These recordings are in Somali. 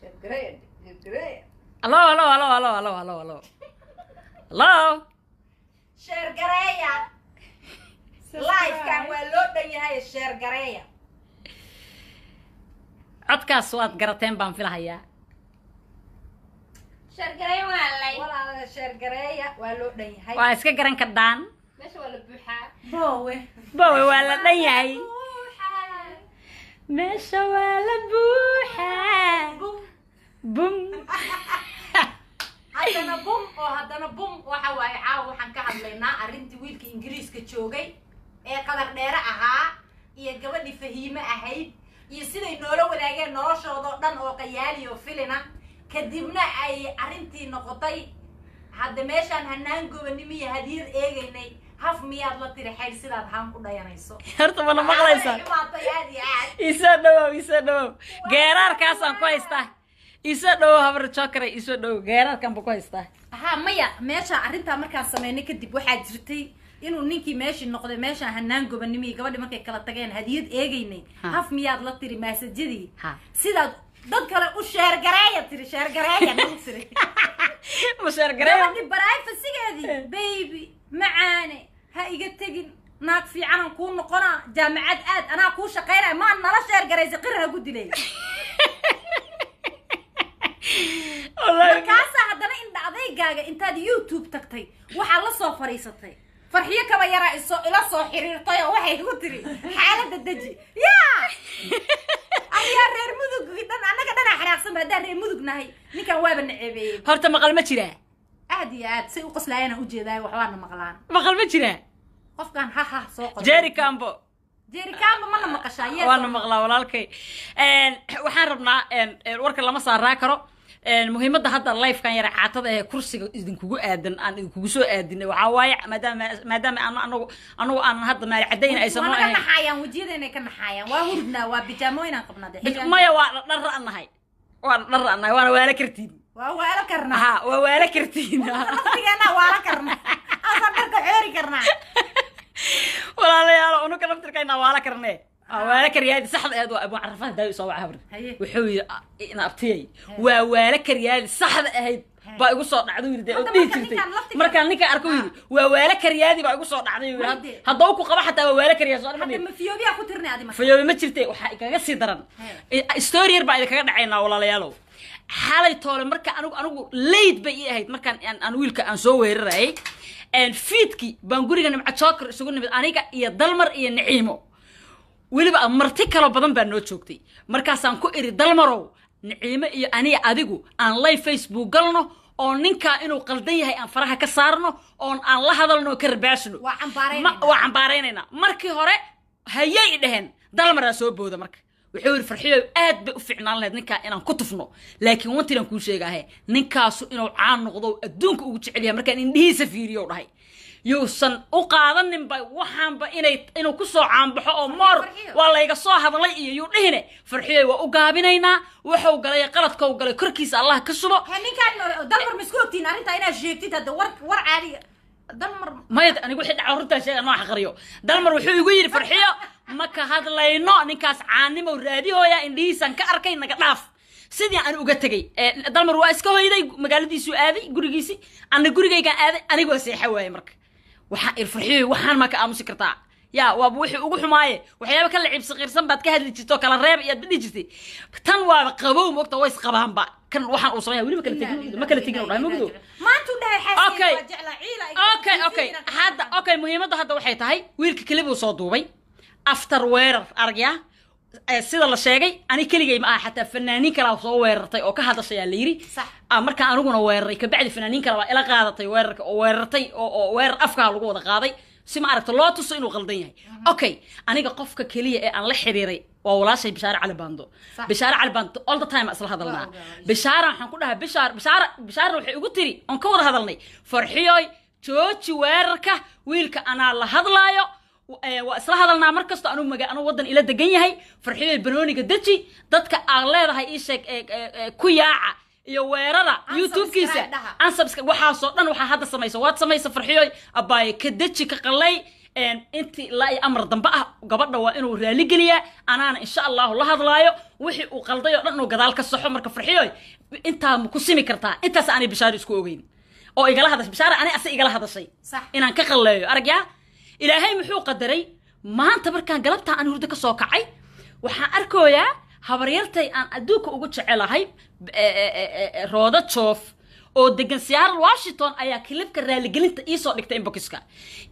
Hello, hello, hello, hello, hello, hello, hello. Hello. Share gareeya. Live kan waa loo dhan yahay share gareeya. Codkaas waad garateen baan filahayaa. Share gareeya walaalay. Walaalay share gareeya waa loo dhan yahay. Waa iska garan kadaan. Meesha waa la buuxaa. Boowe. Boowe waa la dhan yahay. Meesha waa la buuxaa. Bum. haddana bum waxa waaye caawa waxaan ka hadlaynaa arrintii wiilka ingiriiska joogay ee qadar dheere ahaa iyo gabadhii fahiime ahayd iyo siday noola wadaageen noloshoodoo dhan oo qayaali oo filina kadibna ay arrintii noqotay hadda meeshaan hanaan gobanimo iyo hadiyad eegaynay haf miyaad la tiri xayl sidaad haan ku dhayanayso horta mana maqlaysaa isoo dhawow geeraarkaasaan ku haystaa isoo dhawow habar jokare isoo dhawow geeraarkan buu ku haystaa ها مايا ماشا أرنتا مركان سمعني كدب واحد جرتي إنه نيكي ماشي النقطة ماشا هنان جبنمي قبل ما كلا تجين هديد إيجيني هف مياد لا تري مسج جدي سيدا ضد كلا وشهر جراية تري شهر جراية نوصري وشهر جراية ودي براي في السجادي بيبي معاني هاي قد تجين ناك في عنا نكون نقنا جامعات أنا أكون شقيرة ما أنا لا شهر جراية قرها قد لي markaasa haddana indha adeygaaga intaad youtube tagtay waxaa la soo fariisatay farxiyo kaba yaraa ila soo xiriirtay oo waxay igu tiri xaaladda deji yaa ayaa reer mudug dhan annaga dhanaa xanaaqsan ba haddaan reer mudug nahay ninkan waaba naceebeeyey horta maqal ma jiraa aad iyo aad say u qoslaayana u jeedaayo waxbaana maqlaan maqal ma jiraa qofkan ha soo qor jerry cambo mana maqashaa waana maqlaa walaalkay waxaan rabnaa warka lama saaraa karo muhiimadda hadda live-kan yara caatada ee kursiga idinkugu aadan aan idinkugu soo aadinay waxaa waaye maadaama anagu aan hadda maal cadayn aysan noo ahayn naxayaan wajiyadeenay ka naxayaan waa hurdnaa waa bijaamooyinaan qabnaa maya waa dhar ra'nahay waana waala kartiin waa waala karnaa ha waa waala kartiin naftigeena waala karnaa asaan dharka xoori karnaa walaalayaal unuka naftirkayna waala karnee waala karyaadi saxda aad waa abu carafada daawi soo waxa wuxuu yiri ina abtiyay waa waala karyaadi saxda ahayd baa igu soo dhacday yiri oo dhigi jirtay markaan ninka arko yiri waa waala karyaadi baa igu soo dhacday yiri haddoo ku qaba xataa waa waala karyaadi soo dhacday ma fiyoobiya ku tirnay adima fiyoobi ma jirtay waxa igaga sii daran story yar baa idinkaga dhacaynaa walaalayaalow xalay toole marka anigu leyd bay ii ahayd markaan aan wiilka aan soo weeraray fiidki baan guriga nimca joker isugu nimid aniga iyo dalmar iyo naciimo weliba marti kala badan baa noo joogtay markaasaan ku iri dalmarow naciimo iyo aniga adigu aan live facebook galno oo ninka inuu qaldan yahay aan faraha ka saarno oo aan la hadalno ka rabaashno waa cambaaraynayna markii hore hayay dhaheen dalmaraa soo booda marka wuxuu yiri farxiyo aad bay u fiicnaan lahayd ninka inaan ku tufno laakiin wantiran ku sheegahay ninkaasu inuu caan noqdo adduunka ugu jecel yahay markaan indhihiisa fiiriyo dhahay yuusan u qaadanin bay waxaanba inuu ku soo caanbaxo oo moor waa layga soo hadlay iyo yuu dhihine farxiyo waa u gaabinaynaa wuxuu galay qaladkuu galay korkiisa allah ka subo ninkaan dalmar maskuutiin arrinta inaad sheegtid hadda war caadi dalmar mayad anigu wixii dhaca runtaa sheega noo xaqriyo dalmar wuxuu igu yiri farxiyo ma ka hadlayno ninkaas caanimo raadihooya indhihiisan ka arkay naga dhaaf sidii aan uga tagay dalmar waa iska hoyday magaaladiisu aaday gurigiisi ana gurigayga aaday anigu seexa waayay marka waxaan irfarxiyo waxaan ma ka aamusi kartaa yaa waa wixii ugu xumaaye waxyaabo kala ciibsi qirsan baad ka hadli jirto kala reeb iyo dhigi jirtay tan waa qabow moogta way isqabaan ba kan waxaan uu sameeyaa waliba kala tegin ma kala tegin dhahay moogdo maanta u dhahay xaasiin waa jecla ciila okay hadda muhiimadda hadda waxay tahay wiilka kaliya uu soo duubay after weerar aragyaa sida la sheegay ani keligay ma aha xataa fanaaniin kala soo weerartay oo ka hadashay la yiri marka aniguna weeraray ka bacdi fanaaniin kala ila qaadatay weerarka oo weerartay oo weerar afka lagu wada qaaday si ma aragto loo tuso inuu qaldan yahay okay aniga qofka kaliya ee aan la xiriiray waa walaashay bishaar cali bando all the time asla hadalnaa bishaar waxaan ku dhahay bishaar waxay ugu tiri on ka wada hadalnay farxiyoy jooji weerarka wiilka ana la hadlaayo waa isla hadalnaa markasto anu wadan ila degan yahay farxiyo banooniga daji dadka aan leedahay ii sheeg ku yaaca iyo weerara youtube-kiisa ansubscribe waxaa soo dhan waxa hadda samayso waad samayso farxiyo abay ka daji ka qalay intii la amar dambe ah gabadha waa inuu raali geliyaa anaana insha Allah la hadlaayo wixii uu qalday oo dhan oo gadaal ka saxo marka farxiyo inta ku simi kartaa intaas aanay bishaar isku ogeyn oo igala hadashay bishaar ani asay igala hadashay inaan ka qalleeyo aragya ilaahay muxuu qadaray maanta markaan galabta aan hurdo ka soo kacay waxaan arkooyaa habaryartay aan adduunka ugu jecelahay rooda joof oo degan Seattle Washington ayaa klibka raaligelinta ii soo dhigtay inboxka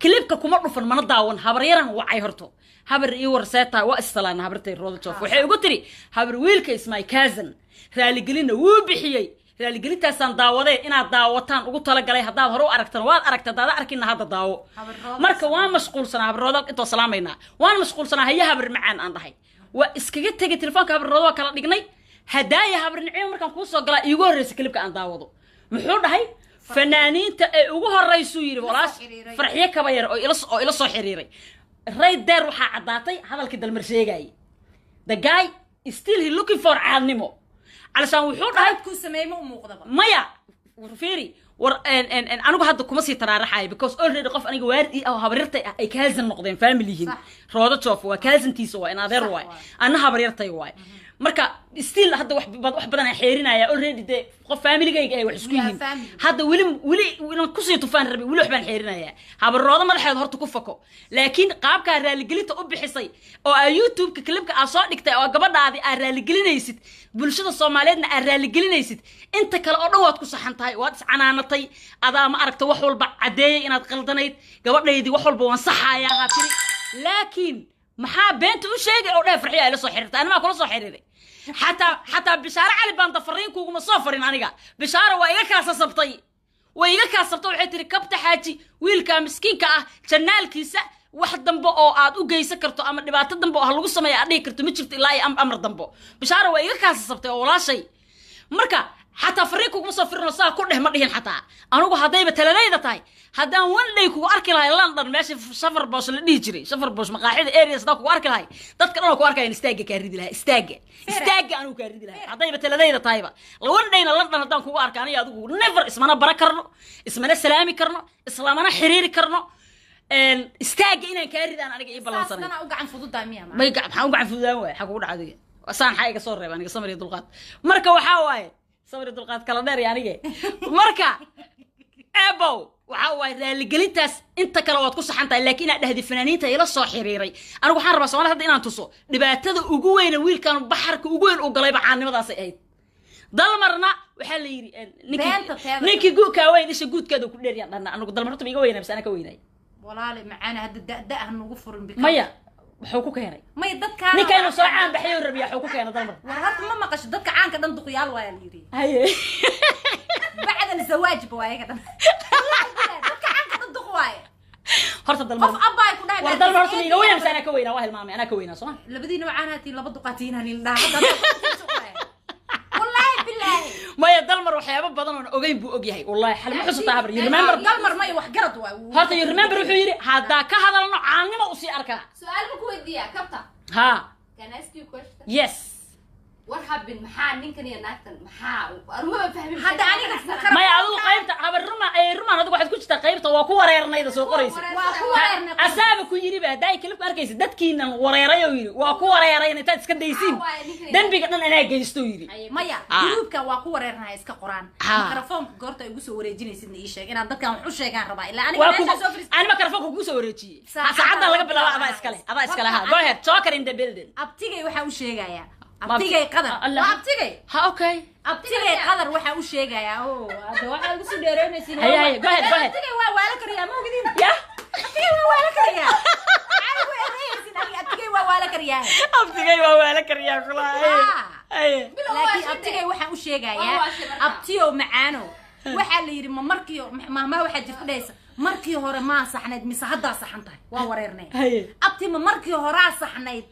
klibka kuma dhufan mana daawan habaryaran wacay horto habar ii warseeta waa istalaan habartay rooda joof waxay ugu tiri habar wiilka is my cousin raaligelina wuu bixiyay raaligelintaasaan daawaday inaad daawataan ugu talagalay haddaad hore u aragtan waad aragtaa daada arkina hadda daawo marka waan mashquulsanaa habar rooda intoo salaamayna waan mashquulsanaa haya habar macaan aan dhahay waa iskaga tagay telefoonka habar rooda kala dhignay hadaaya habar nicmo markaan ku soo galaa iigu horeysay klibka aan daawado muxuu dhahay fanaaniinta ee ugu horeysu yiri walaas farxiye kaba yar oo ila soo xiriiray right there waxa cadaatay hadalkii dalmar sheegay the guy is still he looking for caanimo علشان wuxuu dhahay ku sameeyay ma muuqdaba maya warfeeri war anigu hadda kuma sii taraaraxay because already qof aniga waardi ah habaryartay ay kaasan noqdeen family yihiin rooda joof waa kaasantiisa waa in adeer waay ana habaryartay waay marka still hadda wax badan ay xeerinaya already de qof family-gayga ay wax isku yihiin hadda wili inaan ku sii tufaan rabay wili wax baan xeerinaya habar rooda madaxeed horta ku fako laakiin qaabka raaligelinta u bixisay oo ay YouTube-ka klibka aad soo dhigtay oo gabadhaadi aad raaligelinaysid bulshada Soomaaliyeedna aad raaligelinaysid inta kale oo dhan waad ku saxan tahay waad iscanaanatay adaa ma aragta wax walba cadeeyay inaad qaldanayd gabadhaydii wax walba waan saxayaa ha tiri laakiin maxaa beenta u sheegay oo dheer farxiyo ay la soo xiriirtay anima kula soo xiriiray حتى بشارة علي بان تفرين كوكو مصافرين أنيقا بشارة وإيقا كاسا سبطي وإيقا كاسا سبطي وحيت ركبت حاجي ويلكا مسكين كا جنال كيسا واحد دنبو أو آد وقاي سكرتو أما دبات دنبو هلوغو سمايا أدي كرتو مجرت إلاي أمر دنبو بشارة وإيقا كاسا سبطي ولا شيء مركا حتى فريقكم مصافرين وصاها كله مريهن حتى أنوغو هدايبة تلاليدة تاي هدان وليكو أركي لهاي لندن ماشي في سفر بوش اللي نيجري سفر بوش مقاعد إيريس داكو أركي لهاي دادك أنا كو أركي نستاقي كاريدي لهاي استاقي أنا كاريدي لهاي هدايبة تلاليدة طيبة لو ولينا لندن هدان كو أركي أنا يادوكو نيفر اسمنا برا كرنو اسمنا سلامي كرنو اسلامنا حريري كرنو استاقي إنا كاريدي أنا إيه بلانساني أنا أوقع عن فضول دامية ما يقع حاوقع عن فضول دامية حقود عادي وسان حاجة صور ريباني قصمري دلقات مركا وحاواي صبري دلقات كلا دير يعني مركا ابو وحاواي raaligelintaas inta kale waad ku saxantahay laakiin aad dhahdi fanaaniinta ila soo xiriiray anigu waxaan rabaa Soomaaliya hadda inaan tuso dhibaatada ugu weyn wiilkan baxarka ugu weyn u galay bacaanimadaas ay ahayd dalmarna waxa la yiri ninkii guudka weyn isha guudkeeda ku dheeriyaan dhanna anigu dalmarta iga weynaa bas ana ka weynay walaali macaana hadda da'daah nagu furin bika maya wuxuu ku keenay may dadka ninkan soo caan baxay rabiya wuxuu ku keenay dalmar warad ma maqash dadka caanka dhan duqyaal waa la yiri haye بعد الزواج بواي كده horta dalmar qof abay ku dhahay war dalmar horta iga weynaa sana ka weynaa waa hilmaamay ana ka weynaa soo labadii noocaanaati laba duqaatiin hanin dhaha wallahi billahi maya dalmar waxyaabo badan oo ogeyn buu og yahay wallahi xal ma xusuusta habar you remember dalmar may wax garad waa horta you remember wuxuu yiri hada ka hadalno caanimo u sii arkaa su'aal ma ku weydiiyaa kabta ha can I ask you a question yes what happened maxaa ninkan iyo naagtan maxaa aruma fahmin hada aniga maya adigu qaybta habar ruma adigu waxaad ku jirtaa qaybta waa ku wareernayda soo qoraysa waa ku wareernay asaaba ku yiri ba haday kilib arkaysa dadkiinan wareeray oo yiri waa ku wareerayna inta iska daysiin dambiga dhan anaa geysto yiri maya gruupka waa ku wareernay iska qoraan mikrofoonka goorta ay ugu soo wareejinaysid ii sheeg inaan dadkan wax u sheegaan rabaa ilaa aniga meesha soo fariis ani mikrofoonka ugu soo wareejiyay saacada laga bilaabo aba iskale ha go ahead joker in the building abtigay waxa u sheegaya abtigay qadar abtigay ha okay abtigay qadar waxa u sheegaya oo hada waxa ugu soo dheereynaysiin hay go ahead abtigay waa wala kariya ma ogidin ya abtigay waa wala kariya abtigay waa wala kariya abtigay waa wala kariya kula ay laakiin abtigay waxa u sheegaya abtiyo macaano waxa la yiri ma markiyo ma waxa jirta dhaysa markii hore ma saxnayd mise hadda saxantahay waa wareernay abti ma markii hore saxnayd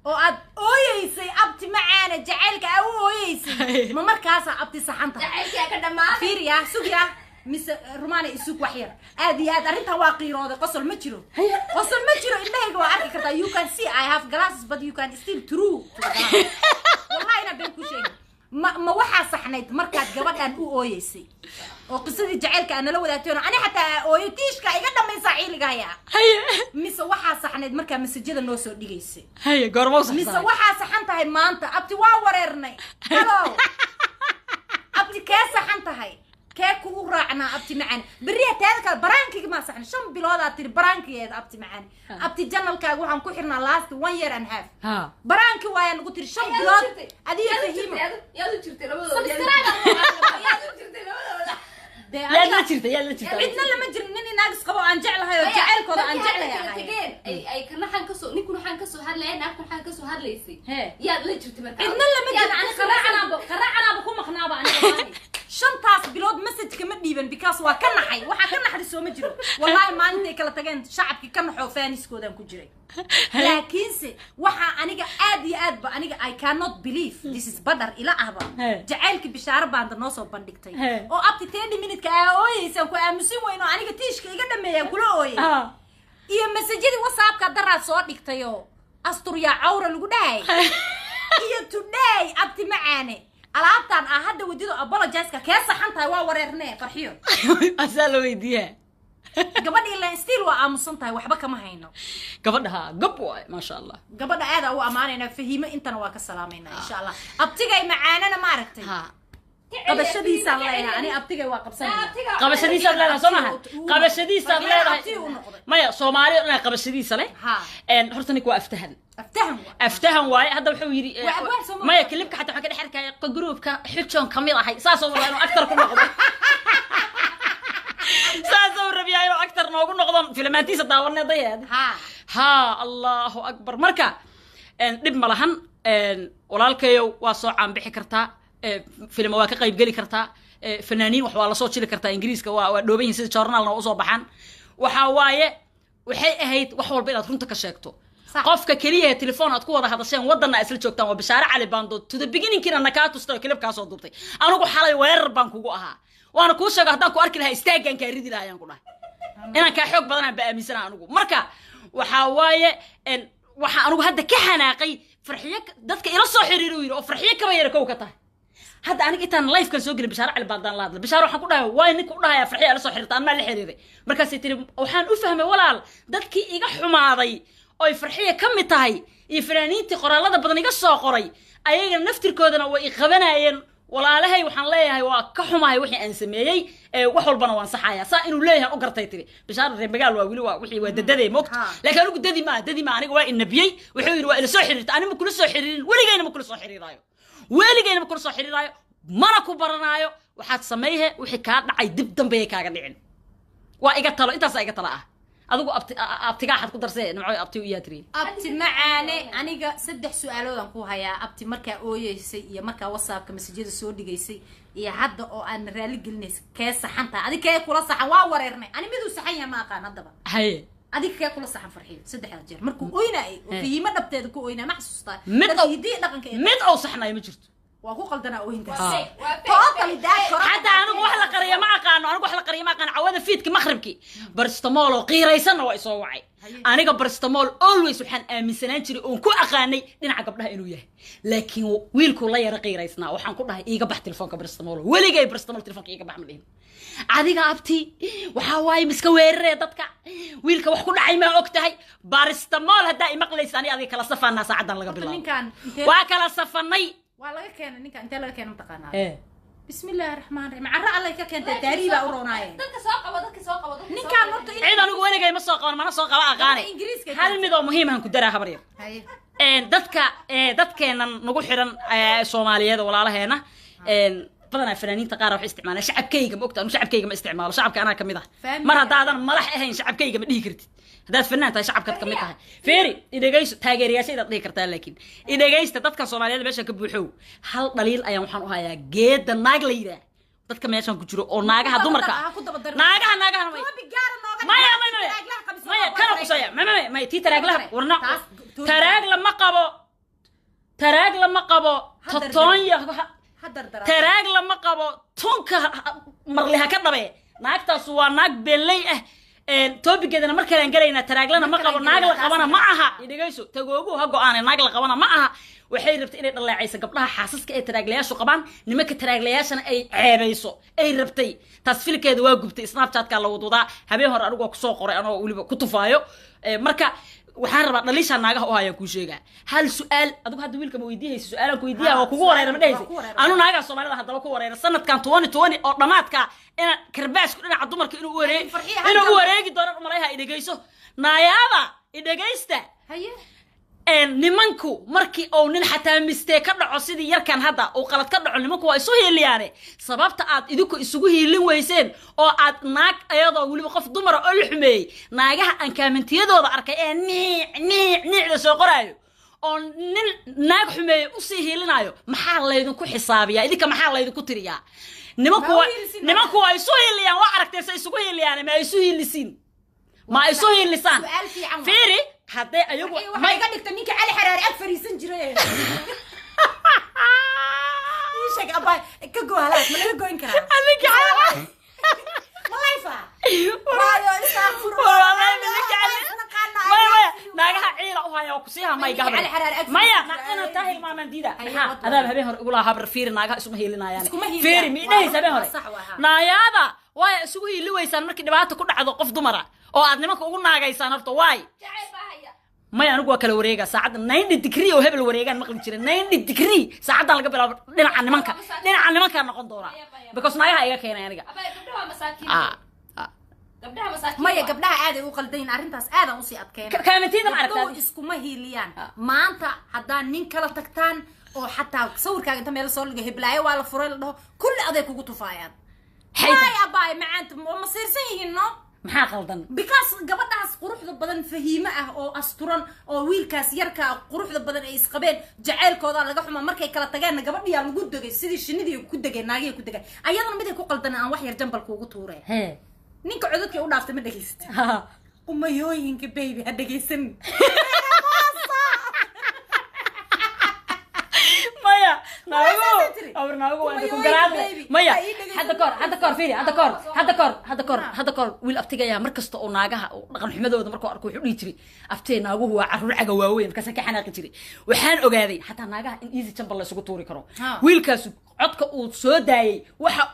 oo aad ooyeysay abti macaana jaceelka aad ooyeysay ma markaas abti saxantahay jaceelka ka dhamaan fiiriya sugiya mise rumaana isuk wax yar aad iyo aad arinta waa qiirooday qosol ma jiro indhahayga waa arki kartaa you can see I have glasses but you can still true wallahi ina been ku sheegay ma waxa saxnayd markaad gabadhan u ooyeysay oo qisadii jaceylka aan la wadaagtay ani xataa ooytiishka iga dhamaysa ciiligaaya haye mise waxaa saxneed markaa masajada noo soo dhigaysay haye goorma saxsan mise waxaa saxan tahay maanta abti waa wareernay halo abti kee saxan tahay kee kugu raacnaa abti macaan beriya taada kale baraankiga ma saxan 5 bilood aad tiri baraankigeeda abti macaan abti janalkaaga waxaan ku xirnaa last 1 year and half ha baraanki waayaan ugu tiri 5 bilood adiga fahiimo yaad u jirtay labadooda yaad u jirtay labadooda yaa la jirta cidna lama jirin nin inaagis qabo aan jeclahay oo jaceylkooda aan jeclahay ay kana xan ka soo ninkuna xan ka soo hadlayay naagtan xan ka soo hadlaysay yaad la jirtay markaa cidna lama jirin ani qaraacanaaba ku maqnaaba aniga shantaas bilood message kama dhiiban because waa ka naxay waxa ka naxdi soo ma jiro wallahi maalinta ay kala tageen shacabki ka naxo faaniskoodan ku jiray laakiinse waxa aniga aad iyo aad ba aniga I cannot believe this is badar ila ahba jaceylki bishaara baanda noo soo bandhigtay oo abti 10 minute ka ooyaysan ku aamusin weyno aniga tiishka iga dhameeyay kula ooyay iyo message-di WhatsApp ka daraa soo dhigtayo astur ya awra lagu dhahay iyo today abti macaane alaabtan hadda wadido apologize ka saxan tahay waa wareernay farxiyo asal weydiya gabadhii la still waa aamusan tahay waxba kama hayno gabadha gab waay ma sha Allah gabadha aad u amaanayna fahiimo intana waa ka salaamayna insha Allah abtigay macaanana ma aragtay qabashadiisa leeyahay ani abtigay waa qabsanayna qabashadiisa leeyahay Soomaha qabashadiisa leeyahay maya Soomaali inay qabashadiisa leh horta nik waa aftahan waay hadda wuxuu yiri maya klibka xataa waxa ka dhaxarkay groupka xiljoon kamid ahay saasoo wada inuu actor ku noqdo saasoo rabiyaa inuu actor noogu noqdo filmaantiisa daawanayda ha Allahu akbar marka dib malahan walaalkayo waa soo caan bixi kartaa film waa ka qayb gali kartaa fanaaniin wax waa la soo jili kartaa ingiriiska waa dhoobayn sida journalna u soo baxan waxa waaye waxay ahayd wax walba inaad runta ka sheegto qofka kaliya telefoon aad ku wada hadasheen wadana isla joogtaan waa bishaara cali baando to the beginning kina nakaa tusto klibka soo duubtay anigu xalay weerar baan kugu ahaa waana ku sheegay hadaan ku arki lahaa istaagan ka ridi lahaayaan ku dhahay inaan ka xoog badan aan baaminsan anigu marka waxa waaye waxa anigu hadda ka xanaaqay farxiyo dadka ila soo xiriiro yiri oo farxiyo kaba yar kow ka tahay hadda aniga intaan live kan soo galay bishaara cali baandaan la hadlay bishaara waxaan ku dhahay way ninka u dhahay farxiyo la soo xiriirtaan ma la xiriiray markaas ay tiri waxaan u fahmay walaal dadkii iga xumaaday oo farxiyo kamid tahay iyo fanaaniintii qoraalada badan iga soo qoray ayaga naftirkoodana way qabanayeen walaalahay waxaan leeyahay waa ka xumahay wixii aan sameeyay wax walbana waan saxayaa saa inuu leeyahay u gartay tiri bishaara reer magaal waa wili waa wixii waa dadaday moogta laakiin anigu dadi ma aniga waa inabiyay wuxuu yiri waa ila soo xiriirtay aniga kula soo xiriirin waligayna ma kula soo xiriiraayo mana ku baranaayo waxaad sameeyay wixii ka dhacay dib dambe kaaga dhicin waa iga talo intaas iga talo adigu abtiga xad ku darsay nimco abti u yaatri abti macaane aniga 3 su'aaloodan ku hayaa abti markaa ooyeysay iyo markaa WhatsApp ka message soo dhigaysay iyo hadda oo aan raali gelinays kee saxanta adiga kee kula saxan waa wareernay ani mid uu saxan yahay ma aqaan hadaba haye adiga kee kula saxan farxiyo 3 jeer markuu ooynay oo fiima dhabteeda ku ooynay ma xasuustaa hidii dhaqanka mid oo saxnay ma jirto waa ku qaldana ooyintaas حتى أنا واحد قرية ما أقان أنا واحد قرية ما أقان عوض فيتك مخربكي برستمول وقيريسنا ويسوي وعي أنا برستمول always وحن من سنين تري ونكو أقاني دينا عقبنا إنه يه لكن ويلكو لا يرى قيريسنا وحن كلها إيجا بحت تلفونك برستمول ولي جاي برستمول تلفونك إيجا بعملين عادي قابتي وحواي مسكوير ردتك ويلك وحكون عيما أكتهي برستمول هدا إمقليس أنا هذه كلا صفا الناس عدنا لقبل وكلا صفني والله كان نينك انت لا كان متقنا بسم الله الرحمن الرحيم عرى الله كان تاريبا وروناي dadka soo qabo ninkan horta ciidan ugu weligay ma soo qaban mana soo qaba aqaani hal mid oo muhiim ah ku daraa habar yar dadkeena nagu xiran Soomaaliyeed walaalaheena badanaa fanaaniinta qaar waxay isticmaalaan shacabkayga ma ogtaan shacabkayga ma isticmaalo shacabka anaa kamid ah mar hadaadan madax ahayn shacabkayga ma dhihi kartid hadaad fanaan tahay shacabkaad kamid tahay feeri idagayso taageerayaasha dhihi kartaa laakiin idagaysta dadka Soomaaliyeed meesha ka buuxo hal dhaliil ayaan waxaan u hayaa geeda naag la yiraahdo dadka meeshan ku jiro oo naagaha dumarka naagaha maya kana qusaya maya tii taraag lama qabo totonya taraag lama qabo tunka marliha ka dhabe naagtaas waa naag beelay ah topigeedana markaan galayna taraaglana ma qabo naag la qabana ma aha idhagayso tagoogu ha go'aan naag la qabana ma aha waxay rabtay inay dhaleecayso gabdhaha xaasaska ee taraaglayaashu qabaan nimanka taraaglayaashana ay ceebayso ay rabtay taas filkeeda waa gubtay snapchat-ka la wadwadaa habeen hore anigoo ku soo qoray anoo waliba ku tufaayo marka waxaan rabaa dhaliisha naagaha u haya ku sheega hal su'aal adigu hadda wiilka ma weydiiyayso su'aalan ku weydiiyaa waa kugu wareeray ma dhahaysi anu naagaha Soomaalida hadaba ku wareeray sanadkan 2020 oo dhamaadka in karbaashku dhinaca dumarka inuu wareegi doono umaleeyahay idagayso naayaba idagaysta haye nimanku markii oo nin xataa mistake ka dhaco sidii yarkan hadda oo qalad ka dhaco nimanku waa isu hiiliyaane sababta aad idinku isugu hiilin weyseen oo aad naag ayadoo waliba qof dumar oo la xumeeyay naagaha aan kaamentiyadooda arkay ee niicda soo qoraayo oo nin naag xumeeyay u sii hiilinayo maxaa laydinku xisaabiyaa idinka maxaa laydinku tiriyaa nimanku waa isu hiiliyaan waa aragtaysa isugu hiiliyaane ma isu hiilisiin ma isu hiilisaan fiiri hadday ayagu ma iga dhigta ninka cali xaraari ag fariisan jiray sheeg abay ka goohalaas ma laga goyn karaa ninka cali malayfa waayo istaafur naagaha ciila u haya ku sii hamay gabadha maya ana tahay maaman diida adaa habeen hore ugu lahaa habar fiiri naagaha isuma hiilinayaan fiiri mi dhaysa habeen hore naayada way isugu hiili weysaan markii dhibaato ku dhacdo qof dumara oo aad nimanka ugu naagaysaan horta way maya anigu waa kala wareega saacada 90 degree oo hebel wareegan maqli jiray 90 degree saacadan laga bilaabo dhinaca nimanka noqon doona because naagaha iga keenay aniga maya gabdhaha aad ay u qaldayn arintaas aad aan u sii adkeyn kaamintiina ma aragtaa iskuma hiiliyaan maanta haddaan nin kala tagtaan oo xataa sawirkaaga inta meel soo dhigo heblaayo waa la furay la dhaho kulli aday kugu tufaayaan hay abaay macaanta ma siirsan yihiin no maxaa qaldan because gabadhaas quruxda badan fahiimo ah oo asturan oo wiilkaas yarka quruxda badan ay isqabeen jaceelkooda laga xuma markay kala tageen gabadhiya lagu dagay sidii shinidii ku dagay naagay ku dagay ayadana mid ay ku qaldan aan wax yar jambalka ugu tuuray ninka codadkii u dhaaftay ma dhageystay umayooyinka baby ha dhageysan maya naago waa ku garaadle maya hadda kor fiiri hadda kor wiil aftigaya markasta oo naagaha dhaqan xumadooda markuu arko wuxuu dhihi jiray aftee naaguhu waa caruur caga waaweyn markaas ka xanaaqi jiray waxaan ogaaday xataa naagaha in easy jambal la isugu tuuri karo wiilkaas codka uu soo daayay waxa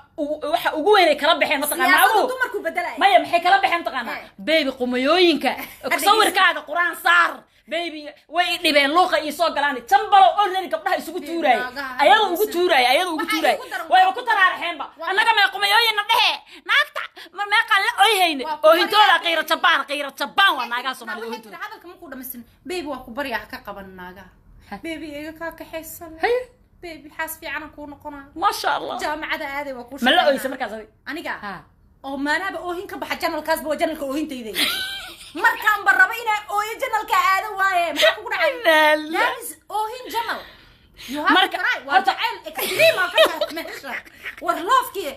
ugu weyn ay kala baxeen mataqaanaa dumarku bedelay maya maxay kala baxeen mataqaanaa baby qumayooyinka sawirkaaga quraan saar baby way dhibeen luuqa iyo soo galaan jambalo already gabdhaha isugu tuuray ayada ugu tuuray way ku taraarxeenba anaga ma qumayooyina dhehe naagta ma qal la oyhayne oo hintooda qeyra jabaan waa naagaha Soomaaliyeed oo hintooda hadalka ma ku dhamaysan baby waa ku bariyaa ka qaban naagaha baby iga ka kaxaysan baby xaas fiican ku noqonaa ma sha Allah jaamacada aaday waa ku ma la oysa markaas aniga oo maanaaba oohin ka baxa janalkaas baa janalka oohintayday markaan baraba inaa ooyo janalka aado waaye maxaa kugu dhacay oohin janal marka horta extreme ka meesha war loofkii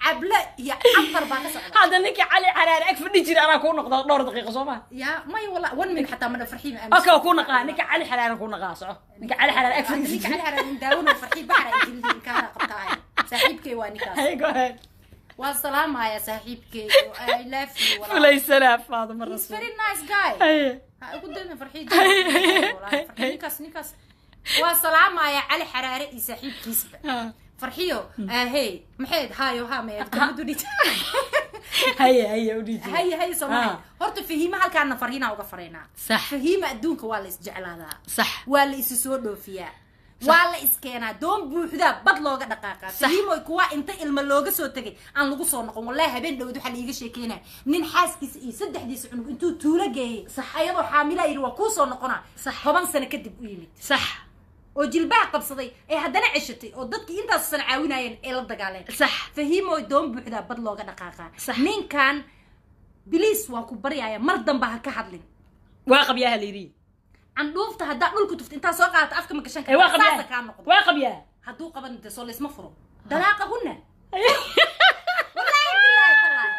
عبلة يا عبر باكس هذا نكى علي حرارة أكفر نجري أنا أكون نقطة دور دقيقة صوما يا ما والله ون من حتى من فرحين أوكي أكون نقا نكى علي حرارة أكون نقا صح نكى علي حرارة أكفر نكى علي حرارة من داون فرحين بحر يجي كان قطعي صاحبك وانكاس هاي جوهر والسلام يا صاحبك I love you ولا يسلم هذا مرة he's very nice guy أقول دايما فرحين نكاس والسلام يا علي حرارة صاحبك يسبق فرحيو هي محيد هايو هامي كمدوني هيا وديتي هي سمعي هرت فهيمه halkaan farhiina uga fareyna صح فهيمه adduunka waa la isjeclaada صح waa la is soo dhoofiya waa la iskeena doon buuxda bad looga dhaqaaqa fahimo kuwa inta ilma looga soo tagay aan lagu soo noqon wallahi habeen dhawd waxa la iga sheekeena nin xaaskiisa iyo saddexdiisa cunug intuu tuula geeyay ayadoo xaamila yiri waa ku soo noqona 10 sano kadib u yimid صح oo jilbaha qabsaday ee haddana ceshatay oo dadkii intaas san caawinayeen ee la dagaaleen صح fahimo doon buuxda bad looga dhaqaaqa ninkan bilis waa ku baryaaya mar damba ha ka hadlin waaqab yaa leeyahay candhuufta hadda dhulku tufta inta soo qaata afka ma gashan waaqab yaa haduu qaban inta soo leesma furo dalaaqa huna wallahi billahi tallahi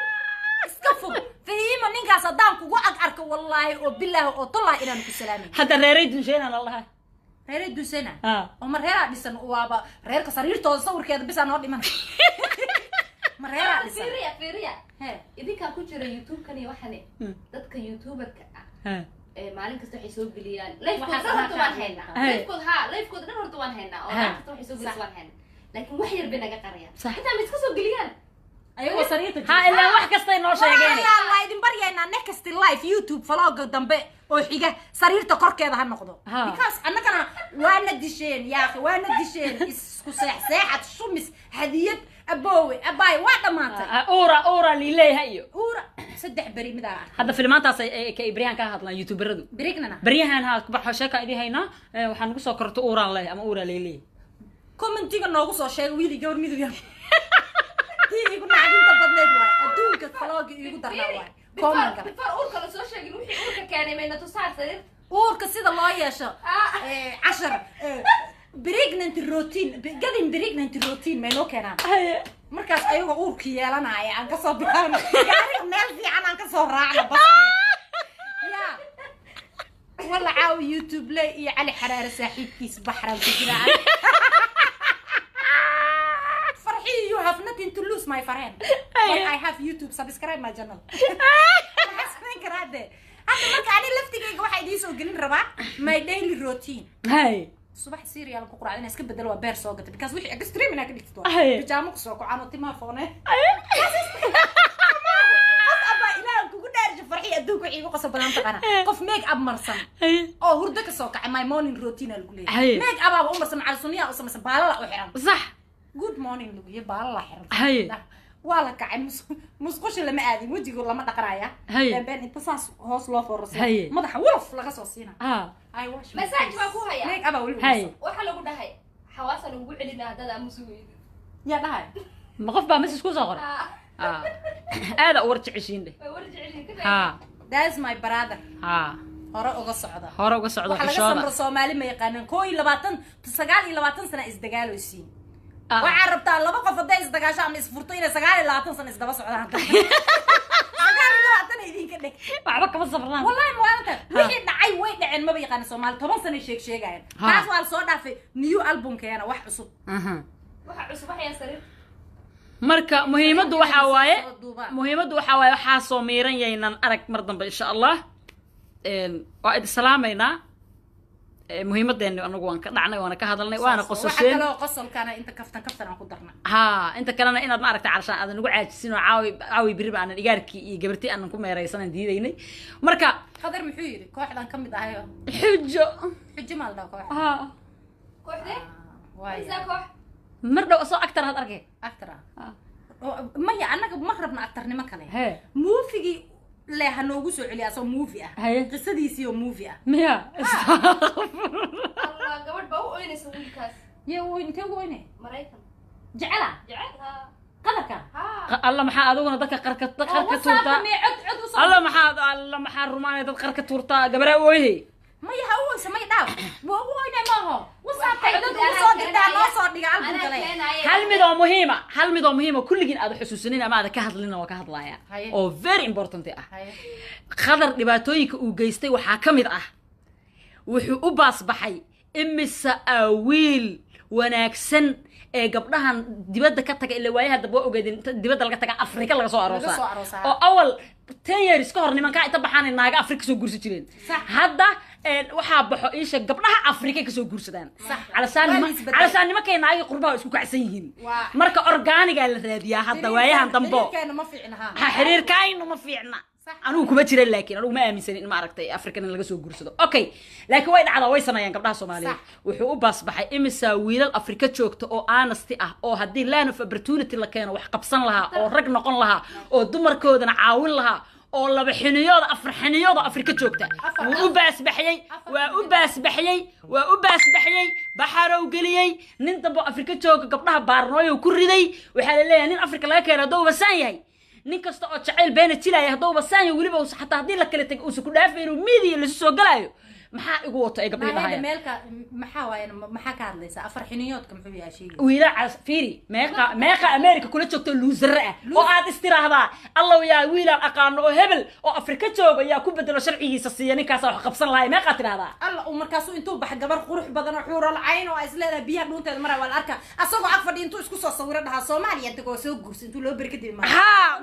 iska furo fahimo ninkaas hadaan kugu ag arko wallahi oo billahi oo tallahi inaan ku salaamay hadda reeray dunshayna Allah reer dusena oo mar reer dhisan waaba reerka sariirtooda sawirkeeda bis aan oo dhiman mareera dhisan fiiriya he idinkaa ku jira youtube-kan iyo waxane dadka youtuberka ah maalin kasta waxay soo geliyaan lifekood dhan horta waan haynaa lifekood dhan horta waan haynaa oo maalin kasta waxay soo geliyaan waan haynaa laakiin wax yar bay naga qarayaan intaa ma iska soo geliyaan ayagoo sariirta ha ilaa wax kastay noo sheegeen la idin baryaynaa next live youtube vlogga dambe oo xiga sariirta korkeeda ha noqdo because annagana waana disheen yaaqi waana disheen isku seexseexad shumis hadiyad aboowe abaay waa dhamaatay uura liileeyaha iyo uura saddex beri midaa hadda filmaantaas ay ka ibriyaan ka hadlaan youtuberadu berignana baryahan ha kubax sheeka idin haynaa waxaan ugu soo korto uuraan leh ama uura liileey commentiga noogu soo sheegay wiili gawar midab yar igu nacdinta badneed waay adduunka vlogga igu darnaa waay before uurka la soo sheegin wixii uurka keenay mayna tusaar sariir uurka sida loo yeesho 10 pregnant routine getting pregnant routine may loo keenaan markaas ayagoo uurka yeelanaya aan ka soo bixano gaariga meel fiican aan ka soo raacno baska ya wala caawi youtube lay iyo cali xaraare saaxiibkiis baxran ku jiraan you have nothing to lose my friend but I have YouTube subscribe my channel hasbeen karaade hadda marka ani laftigayga waxa idin soo gelin rabaa my daily routine subax cereal ku quraacdina iska bedel waa beer soo gata because wixii extreme ina ka dhigto pijama ku soo kocano tima foone aba ilaa kugu dhaarjo farxi adduunka iigu qasab badan taqana qof make up marsan oo hurdo ka soo kacay my morning routine lagu leeyahay make up aba marsan macal sunniya oo sameysan baalala u xiran صح good morning lagu yahay baalala xiran waa la kacay musqusha lama aadin wajiga lama dhaqanaya been inta saas hoos loo foorasay madaxa wulf laga soo siina ay wash message ma ku haya make up wulf waxa lagu dhahay xawaasa lagu celinaa dad ama suuqeeyay ya dhahay ma qof baa message ku soo qoray aada warjicisiin dheh that's my brother hore uga socda waxa laga samro Soomaali ma yaqaanan 29 sano isdagaalooysiin waxaan rabtaa laba qof haday isdagaasho ama isfurto inay 29 sano isdaba socdaan 29 idinka dhig waxba kama sabrnaan wallahi maanta wixii dhacay way dhaceen ma yaqaan Soomaali 10 sano sheegayaan taas waa soo dhaafay new album keena wax cusub waxay sariir marka muhiimadu waxa waaye waxa soo miiran yaynan arag mar dambe insha Allah waa idin salaamayna muhiimadeena anagu waan ka dhacnay waana ka hadalnay waana qosasheen waxa kale qosolkana inta kaftan aan ku darnaa inta kalena inaad ma aragtay carshaan aad nagu caajisin oo caawi biri baan igaarkii iyo gabartii aan ku meeraysan diidaynay marka qadar muxuu yiri kooxdan kamid ahayo xujo maal dhaw koox kooxde waay koox mar dhaw soo actor had arkay ma ya anaga ma rabna actornimo kale movie لا هنوجو سعلي أصلا موفي قصة دي سيو موفي ميا الله قبل بقول وين يسوي كاس يا وين تيجي وين مريكان جعلها قدرك الله محا أدونا ذاك قركة تورتا الله محا الروماني ذاك قركة تورتا قبل ويه ما يهون سمي داو وين ما هو وصار تعدد وصار ده ما صار دي عالم كله هل مهمة كل جين هذا حسوسين أما هذا كهذا لنا وكهذا لايا أو very important خضر دباتويك وجيستي وحاكم ذا وحوباس بحي إمساويل وناكسن قبلها دبادة كتك اللي وياها دبوا وجدين دبادة لقتك أفريقيا لقى صار روسا أول 10 years كهر نمان كاي تبحان الناقة أفريقيا سو جورس جرين هذا وحاب إيش قبلها أفريقيا سو جورسدان علشان ما كان ناقة قربها اسمه كعسيين مركا أورجانيك اللي راديا هذا وياها تنبو حرير كاين وما في عنا أنا كم بتشيل لكن أنا ما أمين سنين ما عرفتي أفريقيا اللي جالسوا جورسدان أوكي لكن وين على وين سنة يعني قبلها سومالي وحقوق بس بحي إمساويل الأفريقيا شوكت أو أنستي أو هدي لانو في opportunity اللي كانوا وحقبصن لها أو رجنا قن لها أو دمر كودنا عاون لها oo laba xiniyada afar xiniyada Afrika joogta oo u baas baxayay baxarow galiyay nin dabo Afrika jooga gabdhaha baarnooyo ku riday waxa la leeyahay nin Afrika laga keenay dooba saan yahay nin kasta oo jacayl been jilay dooba saan yahay waliba xataa hadii la kala tag uu ku dhaafay inuu media la soo galaayo maxaa igu wato ay gabdhihi هذا dhahayaan مالك محاوى محاكا ليس أفر حنيوت كم حبي شيء wiilaa fiiri meeqa America kula joogto loser ah oo aad istiraahdaa Allah yaa wiilal aqaan oo hebel oo Afrika jooga yaa ku bedelo sharcigiisa siiya ninkaas wax qabsan lahaay meeqa tiraahdaa الله ومركزو انتو بح جبر قروح بدنا حور العين واسلا بيها دون تمر ولا أركا أصلا عقد انتو اسكو صورتها صوماليا تقول سوق جوس انتو لو بركدي ما ها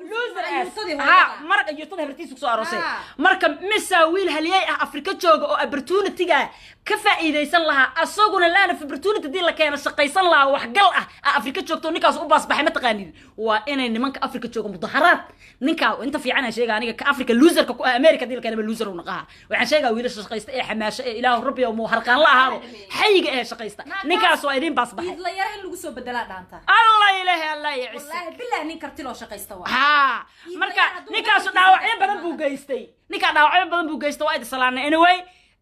loser ها marka youtube habartiisu soo aroosay marka misa wiil haliyay ah Afrika jooga oo opportunity-ga ka faa'iideysan lahaa asaguna laana opportunity dii la keeno shaqaysan lahaa wax gal ah Afrika joogto ninkaas u baas baxay ma taqaanid waa inay nimanka Afrika jooga mudaharaad ninka inta fiican sheega aniga ka Afrika loser ka ku America dii la keeno loser u naqaa waxaan sheegaa wiilasha shaqaysta ee xamaasho ee ilaahu rabbi oo mu harqaan la ahaado xayiga ee shaqaysta ninkaas waa idin baas baxay la yar in lagu soo bedela dhaanta Allah ilaahi Allah yacis wallahi billahi nin karti loo shaqaysta waa marka ninkaas dhaawacyo badan buu geystay ninka dhaawacyo badan buu geystay waa idin salaanay anyway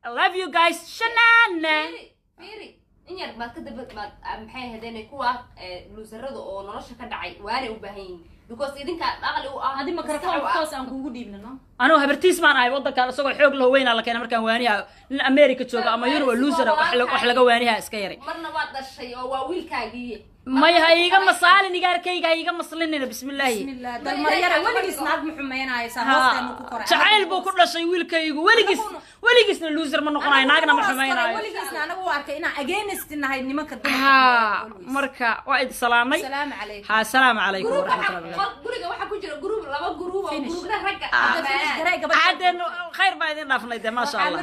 I love you guys shanana fiiri in yar baad ka daba maxay hadeenay kuwa loserada oo nolosha ka dhacay waana u baahan yihiin because idinka aqli u ah hadi microphone toos aan kuugu dhiibnano anoo habartiis maan ahay wadanka asagoo xoog leh weyn la keenay markaan waaniya nin America jooga ama Europe loser wax laga waaniya iska yaray marna waa dhashay oo waa wiilkaagii ما يهيجا مصالح نجار كي هيجا مصلنا بسم الله بسم الله ده المريرة ولا جسنا محمينا يا سهل تعال بو كل شيء ويل كي ولا جسنا لوزر من نقطة ناقنا محمينا ولا جسنا أنا وارك إنا أجينست إن هاي نمك ها مركا وايد سلامي السلام عليكم ها السلام عليكم ورحمة الله وبركاته جروب واحد كجرا جروب لما جروب جروب ده رجع عاد خير بعدين نافنا ما شاء الله